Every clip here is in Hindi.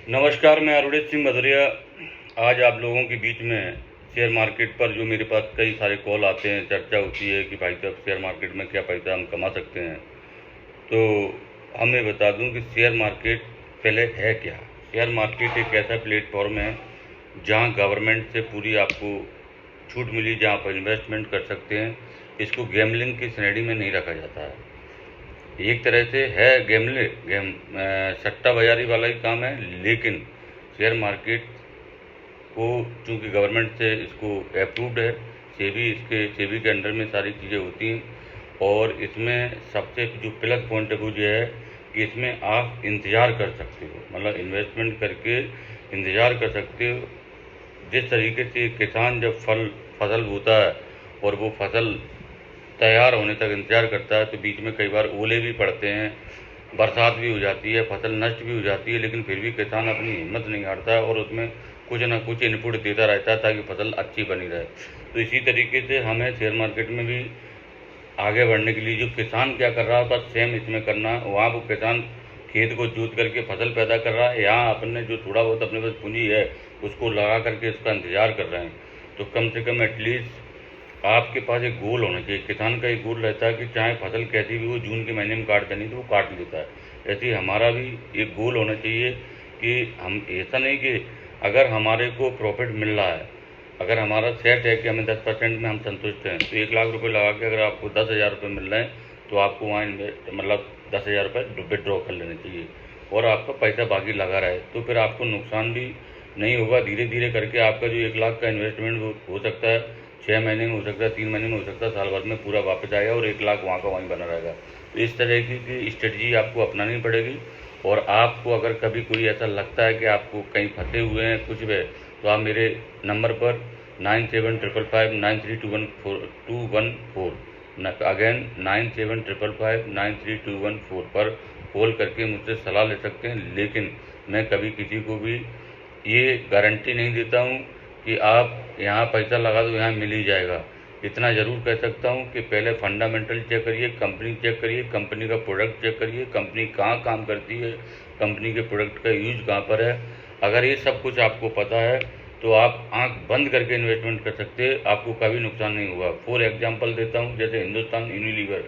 नमस्कार, मैं अरुणेश सिंह भदौरिया आज आप लोगों के बीच में शेयर मार्केट पर जो मेरे पास कई सारे कॉल आते हैं, चर्चा होती है कि भाई साहब शेयर मार्केट में क्या पैसा हम कमा सकते हैं। तो हम मैं बता दूं कि शेयर मार्केट पहले है क्या। शेयर मार्केट एक ऐसा प्लेटफॉर्म है जहां गवर्नमेंट से पूरी आपको छूट मिली, जहां आप इन्वेस्टमेंट कर सकते हैं। इसको गैमलिंग की श्रेणी में नहीं रखा जाता है। एक तरह से है सट्टा बाजारी वाला ही काम है, लेकिन शेयर मार्केट को चूँकि गवर्नमेंट से इसको अप्रूव्ड है, सेबी के अंडर में सारी चीज़ें होती हैं। और इसमें सबसे जो प्लस पॉइंट है वो ये है कि इसमें आप इंतज़ार कर सकते हो, मतलब इन्वेस्टमेंट करके इंतज़ार कर सकते हो। जिस तरीके से किसान जब फसल बोता है और वो फसल तैयार होने तक इंतज़ार करता है, तो बीच में कई बार ओले भी पड़ते हैं, बरसात भी हो जाती है, फसल नष्ट भी हो जाती है, लेकिन फिर भी किसान अपनी हिम्मत नहीं हारता है और उसमें कुछ ना कुछ इनपुट देता रहता है ताकि फसल अच्छी बनी रहे। तो इसी तरीके से हमें शेयर मार्केट में भी आगे बढ़ने के लिए जो किसान क्या कर रहा था सेम इसमें करना है। वहाँ वो किसान खेत को जोत करके फसल पैदा कर रहा है, यहाँ अपने जो थोड़ा बहुत अपने पास पूंजी है उसको लगा करके इसका इंतज़ार कर रहे हैं। तो कम से कम एटलीस्ट आपके पास एक गोल होना चाहिए। किसान का एक गोल रहता है कि चाहे फसल कैसी भी हो, जून के महीने में काट देनी तो वो काट लेता है। ऐसे ही हमारा भी एक गोल होना चाहिए कि हम ऐसा नहीं कि अगर हमारे को प्रॉफिट मिल रहा है, अगर हमारा सेट है कि हमें 10% में हम संतुष्ट हैं, तो 1 लाख रुपए लगा के अगर आपको 10,000 रुपये मिल रहे हैं तो आपको वहाँ इन्वेस्ट मतलब 10,000 रुपये विड्रॉ कर लेने चाहिए और आपका पैसा बाकी लगा रहे। तो फिर आपको नुकसान भी नहीं होगा। धीरे धीरे करके आपका जो 1 लाख का इन्वेस्टमेंट हो सकता है 6 महीने में, हो सकता है 3 महीने में, हो सकता है साल भर में पूरा वापस आएगा और 1 लाख वहाँ का वहीं बना रहेगा। तो इस तरह की स्ट्रेटजी आपको अपनानी पड़ेगी। और आपको अगर कभी कोई ऐसा लगता है कि आपको कहीं फंसे हुए हैं कुछ भी, तो आप मेरे नंबर पर 975593214214 अगेन 9755932142 पर कॉल करके मुझसे सलाह ले सकते हैं। लेकिन मैं कभी किसी को भी ये गारंटी नहीं देता हूँ कि आप यहाँ पैसा लगा दो यहाँ मिल ही जाएगा। इतना ज़रूर कह सकता हूँ कि पहले फंडामेंटल चेक करिए, कंपनी चेक करिए, कंपनी का प्रोडक्ट चेक करिए, कंपनी कहाँ काम करती है, कंपनी के प्रोडक्ट का यूज कहाँ पर है। अगर ये सब कुछ आपको पता है तो आप आंख बंद करके इन्वेस्टमेंट कर सकते हैं, आपको कभी नुकसान नहीं होगा। फॉर एग्जांपल देता हूँ, जैसे हिंदुस्तान यूनिलीवर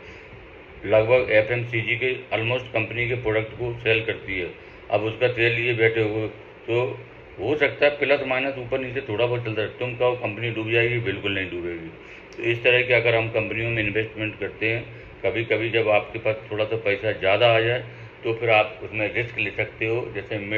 लगभग एफएमसीजी के ऑलमोस्ट कंपनी के प्रोडक्ट को सेल करती है। अब उसका तेल लिए बैठे हुए तो हो सकता है प्लस माइनस ऊपर नीचे थोड़ा बहुत चलता है। तुम कहो कंपनी डूब जाएगी, बिल्कुल नहीं डूबेगी। तो इस तरह के अगर हम कंपनियों में इन्वेस्टमेंट करते हैं, कभी कभी जब आपके पास थोड़ा सा पैसा ज़्यादा आ जाए तो फिर आप उसमें रिस्क ले सकते हो। जैसे